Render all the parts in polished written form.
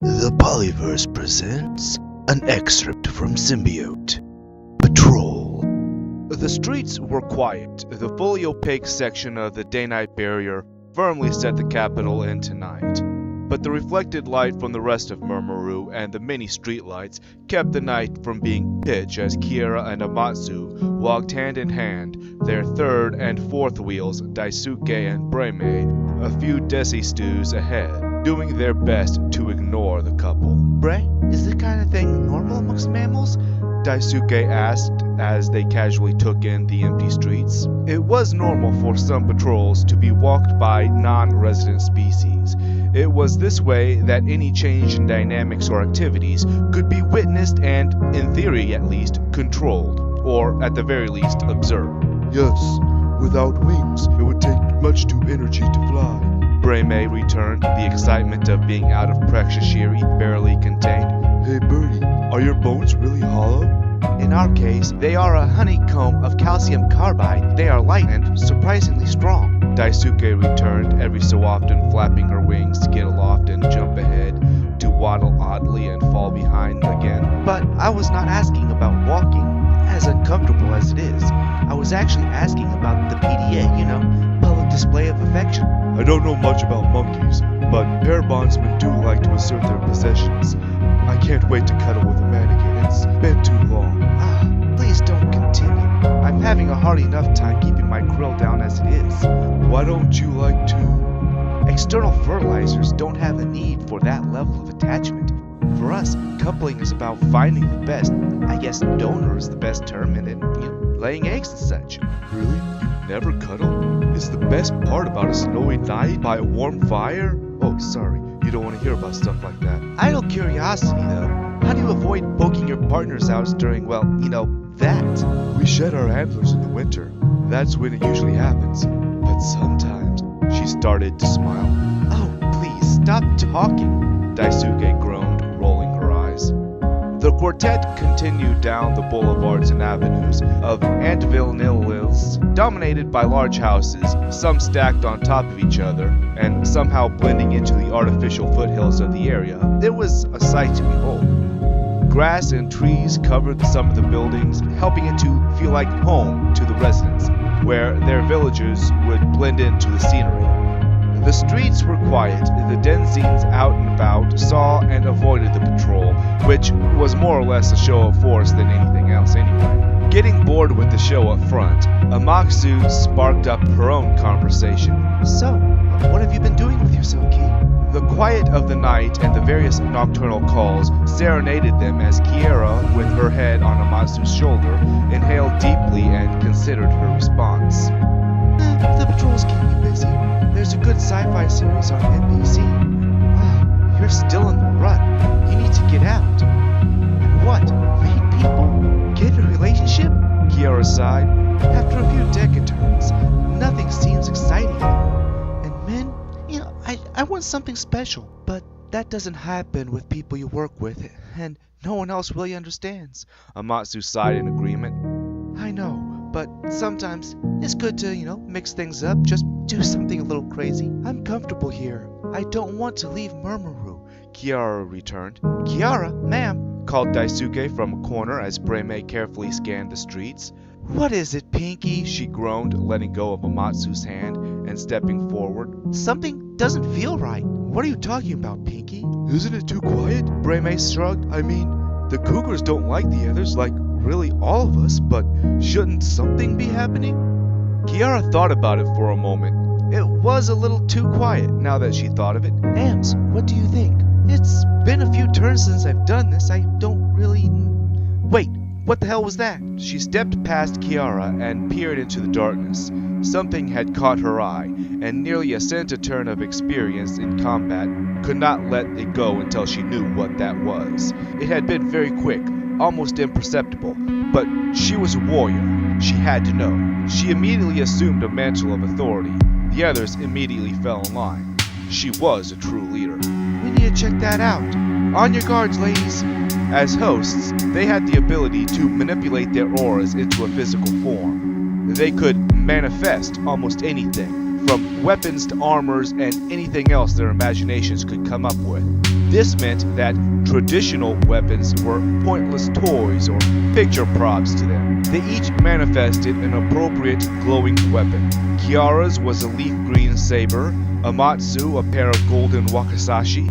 The Polyverse presents an excerpt from Symbiote. Patrol. The streets were quiet. The fully opaque section of the day-night barrier firmly set the capital into night. But the reflected light from the rest of Murmuru and the many streetlights kept the night from being pitch as Kiera and Amatsu walked hand in hand, their third and fourth wheels, Daisuke and Breme, a few desi stews ahead, doing their best to ignore the couple. Bray, is this kind of thing normal amongst mammals? Daisuke asked as they casually took in the empty streets. It was normal for some patrols to be walked by non-resident species. It was this way that any change in dynamics or activities could be witnessed and, in theory at least, controlled, or at the very least observed. Yes, without wings, it would take much too energy to fly. Breme returned, the excitement of being out of Praxashiri barely contained. Hey Birdie, are your bones really hollow? In our case, they are a honeycomb of calcium carbide. They are light and surprisingly strong. Daisuke returned, every so often flapping her wings to get aloft and jump ahead, to waddle oddly and fall behind again. But I was not asking about walking, as uncomfortable as it is. I was actually asking about the PDA, public display of affection. I don't know much about monkeys, but pair bondsmen do like to assert their possessions. I can't wait to cuddle with a mannequin. It's been too long. Please don't continue. I'm having a hard enough time keeping my grill down as it is. Why don't you like to? External fertilizers don't have a need for that level of attachment. For us, coupling is about finding the best. I guess donor is the best term, and then, laying eggs and such. Really? You never cuddle? Is the best part about a snowy night by a warm fire? Oh, sorry. You don't want to hear about stuff like that. Idle curiosity, though. How do you avoid poking your partners out during, that? We shed our antlers in the winter. That's when it usually happens. But sometimes... She started to smile. Oh, please, stop talking. Daisuke groaned, rolling her eyes. The quartet continued down the boulevards and avenues of Antville-Nilils, dominated by large houses, some stacked on top of each other, and somehow blending into the artificial foothills of the area. It was a sight to behold. Grass and trees covered some of the buildings, helping it to feel like home to the residents, where their villagers would blend into the scenery. The streets were quiet. The denizens out and about saw and avoided the patrol, which was more or less a show of force than anything else anyway. Getting bored with the show up front, Amatsu sparked up her own conversation. So, what have you been doing with yourself, Key? The quiet of the night and the various nocturnal calls serenaded them as Kiera, with her head on Amatsu's shoulder, inhaled deeply and considered her response. The patrols keep me busy. There's a good sci-fi series on NBC. You're still in the rut. You need to get out. What? Meet people? Get in a relationship? Kiera sighed. After a few decatherms, nothing seems exciting anymore. And men, I want something special. But that doesn't happen with people you work with, and no one else really understands. Amatsu sighed in agreement. I know, but sometimes it's good to, mix things up, just do something a little crazy. I'm comfortable here. I don't want to leave Murmuru. Kiara returned. Kiara, ma'am, called Daisuke from a corner as Breme carefully scanned the streets. What is it, Pinky? She groaned, letting go of Amatsu's hand and stepping forward. Something doesn't feel right. What are you talking about, Pinky? Isn't it too quiet? Breme shrugged. I mean, the Cougars don't like the others, like really all of us, but shouldn't something be happening? Kiara thought about it for a moment. It was a little too quiet now that she thought of it. Ams, what do you think? It's been a few turns since I've done this. I don't really... Wait, what the hell was that? She stepped past Kiara and peered into the darkness. Something had caught her eye, and nearly a centaturn of experience in combat could not let it go until she knew what that was. It had been very quick, almost imperceptible, but she was a warrior. She had to know. She immediately assumed a mantle of authority. The others immediately fell in line. She was a true leader. We need to check that out. On your guards, ladies. As hosts, they had the ability to manipulate their auras into a physical form. They could manifest almost anything, from weapons to armors and anything else their imaginations could come up with. This meant that traditional weapons were pointless toys or picture props to them. They each manifested an appropriate glowing weapon. Kiara's was a leaf green saber, Amatsu a pair of golden wakizashi,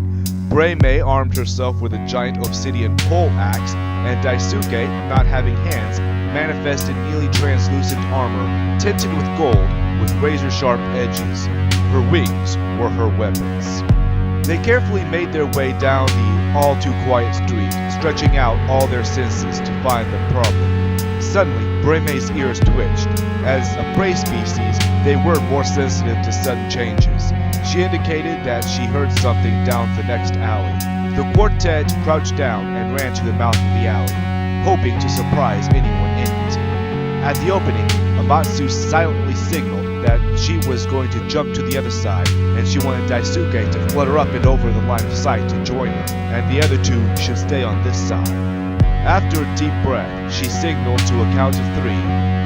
Breimei armed herself with a giant obsidian pole axe, and Daisuke, not having hands, manifested nearly translucent armor tinted with gold with razor-sharp edges. Her wings were her weapons. They carefully made their way down the all-too-quiet street, stretching out all their senses to find the problem. Suddenly, Breimei's ears twitched. As a prey species, they were more sensitive to sudden changes. She indicated that she heard something down the next alley. The quartet crouched down and ran to the mouth of the alley, hoping to surprise anyone in it. At the opening, Amatsu silently signaled that she was going to jump to the other side, and she wanted Daisuke to flutter up and over the line of sight to join her, and the other two should stay on this side. After a deep breath, she signaled to a count of 3.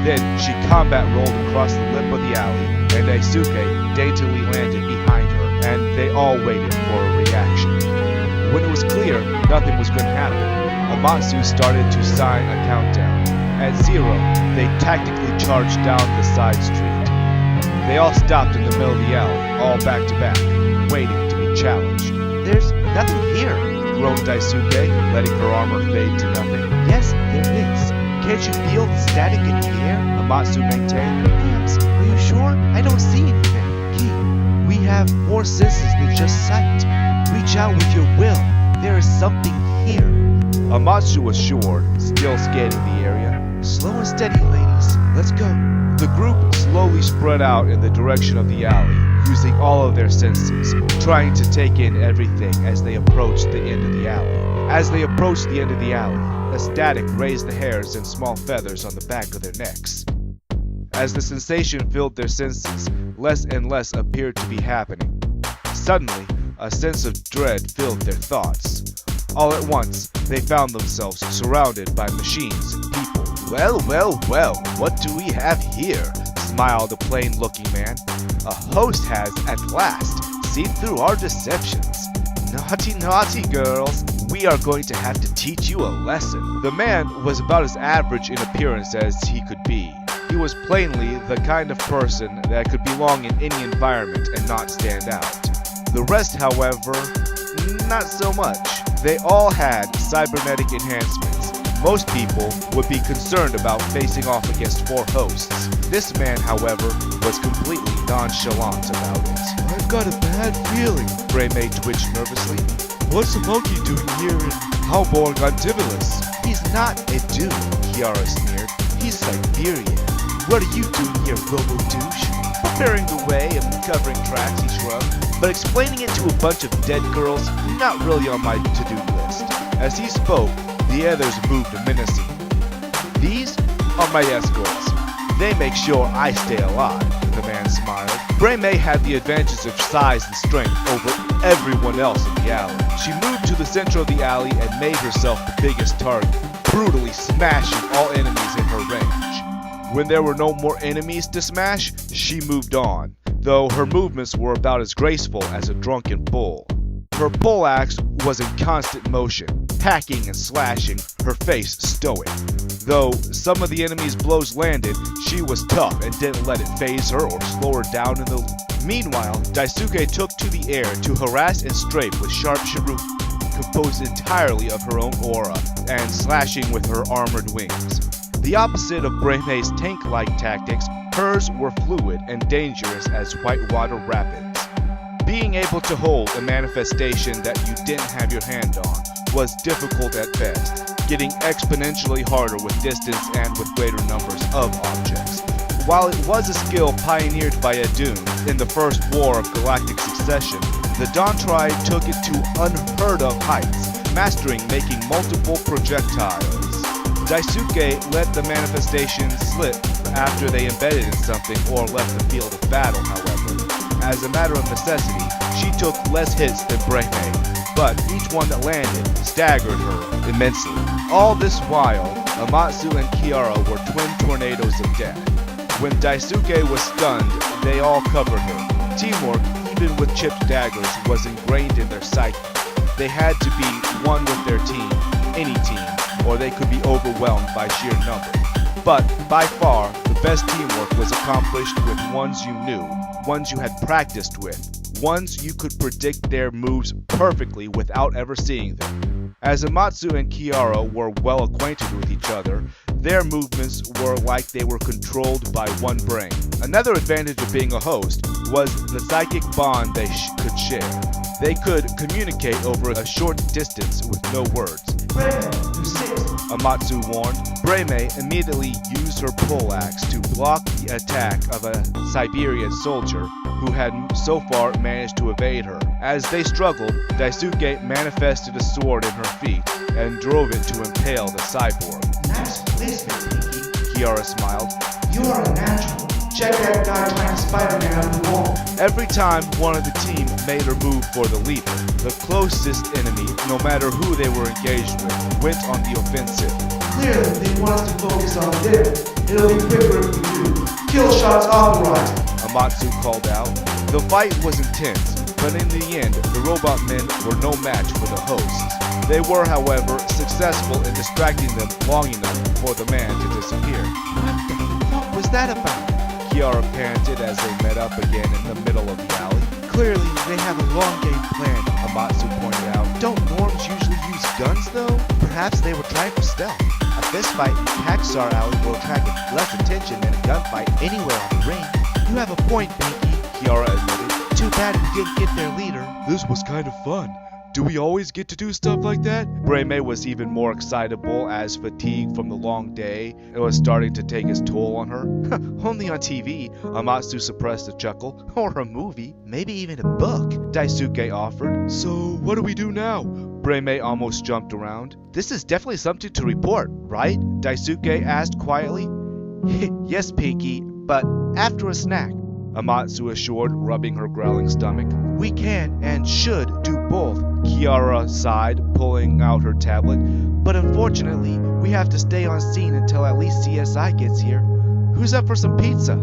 Then she combat rolled across the lip of the alley, and Daisuke daintily landed behind her, and they all waited for a reaction. When it was clear nothing was going to happen, Amatsu started to sign a countdown. At 0, they tactically charged down the side street. They all stopped in the middle of the alley, all back to back, waiting to be challenged. There's nothing here, groaned Daisuke, letting her armor fade to nothing. Yes, there is. Can't you feel the static in the air? Amatsu maintained. Perhaps. Are you sure? I don't see anything. Ki, we have more senses than just sight. Reach out with your will. There is something here. Amatsu assured, still scanning the area. Slow and steady, ladies. Let's go. The group slowly spread out in the direction of the alley, using all of their senses, trying to take in everything as they approached the end of the alley. As they approached the end of the alley, a static raised the hairs and small feathers on the back of their necks. As the sensation filled their senses, less and less appeared to be happening. Suddenly, a sense of dread filled their thoughts. All at once, they found themselves surrounded by machines and people. Well, what do we have here? Smiled a plain-looking man. A host has, at last, seen through our deceptions. Naughty girls, we are going to have to teach you a lesson. The man was about as average in appearance as he could be. He was plainly the kind of person that could belong in any environment and not stand out. The rest, however, not so much. They all had cybernetic enhancements. Most people would be concerned about facing off against 4 hosts. This man, however, was completely nonchalant about it. I've got a bad feeling. Breimei twitched nervously. What's a monkey doing here in Halborg on Tibullus? He's not a dude, Kiara sneered. He's Siberian. What are you doing here, robo-douche? Preparing the way and covering tracks, he shrugged. But explaining it to a bunch of dead girls, not really on my to-do list. As he spoke, the others moved menacingly. These are my escorts. They make sure I stay alive, the man smiled. Breimei had the advantage of size and strength over everyone else in the alley. She moved to the center of the alley and made herself the biggest target, brutally smashing all enemies in her range. When there were no more enemies to smash, she moved on, though her movements were about as graceful as a drunken bull. Her poleaxe was in constant motion, hacking and slashing, her face stoic. Though some of the enemy's blows landed, she was tough and didn't let it faze her or slow her down in the least. Meanwhile, Daisuke took to the air to harass and strafe with sharp shuriken, composed entirely of her own aura, and slashing with her armored wings. The opposite of Breimei's tank-like tactics, hers were fluid and dangerous as whitewater rapids. Being able to hold a manifestation that you didn't have your hand on was difficult at best, getting exponentially harder with distance and with greater numbers of objects. While it was a skill pioneered by Adun in the First War of Galactic Succession, the Dawntride took it to unheard-of heights, mastering making multiple projectiles. Daisuke let the manifestation slip after they embedded in something or left the field of battle, however. As a matter of necessity, she took less hits than Breimei, but each one that landed staggered her immensely. All this while, Amatsu and Kiara were twin tornadoes of death. When Daisuke was stunned, they all covered her. Teamwork, even with chipped daggers, was ingrained in their psyche. They had to be one with their team, any team, or they could be overwhelmed by sheer number. But, by far, the best teamwork was accomplished with ones you knew, ones you had practiced with, ones you could predict their moves perfectly without ever seeing them. As Amatsu and Kiara were well acquainted with each other, their movements were like they were controlled by one brain. Another advantage of being a host was the psychic bond they could share. They could communicate over a short distance with no words. Breme, you sit. Amatsu warned. Breme immediately used her poleaxe to block the attack of a Siberian soldier who had so far managed to evade her. As they struggled, Daisuke manifested a sword in her feet and drove it to impale the cyborg. Nice placement, Pinky. Kiara smiled. You are a natural. Check that guy trying to Spider-Man up the wall. Every time one of the team made her move for the leap, the closest enemy, no matter who they were engaged with, went on the offensive. Clearly, they want us to focus on them. It'll be quicker if we do. Kill shots authorized. Amatsu called out. The fight was intense, but in the end, the robot men were no match for the hosts. They were, however, successful in distracting them long enough for the man to disappear. What the fuck was that about? Kiara panted as they met up again in the middle of the alley. Clearly, they have a long game planned, Amatsu pointed out. Don't norms usually use guns, though? Perhaps they were trying for stealth. A fistfight in Pax Coram Alley will attract less attention than a gunfight anywhere on the ring. You have a point, Binky, Kiara admitted. Too bad we didn't get their leader. This was kind of fun. Do we always get to do stuff like that? Breme was even more excitable as fatigue from the long day was starting to take its toll on her. Only on TV. Amatsu suppressed a chuckle. Or a movie. Maybe even a book. Daisuke offered. So, what do we do now? Breme almost jumped around. This is definitely something to report, right? Daisuke asked quietly. Yes, Pinky, but after a snack. Amatsu assured, rubbing her growling stomach. We can and should do both. Kiara sighed, pulling out her tablet. But unfortunately, we have to stay on scene until at least CSI gets here. Who's up for some pizza?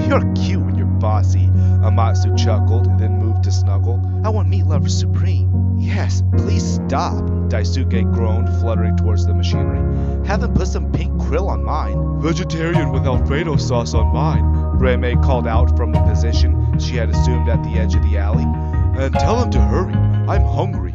You're cute when you're bossy, Amatsu chuckled, then moved to snuggle. I want meat lover supreme. Yes, please stop. Daisuke groaned, fluttering towards the machinery. Have them put some pink krill on mine. Vegetarian with Alfredo sauce on mine. Breme called out from the position she had assumed at the edge of the alley. And tell him to hurry. I'm hungry.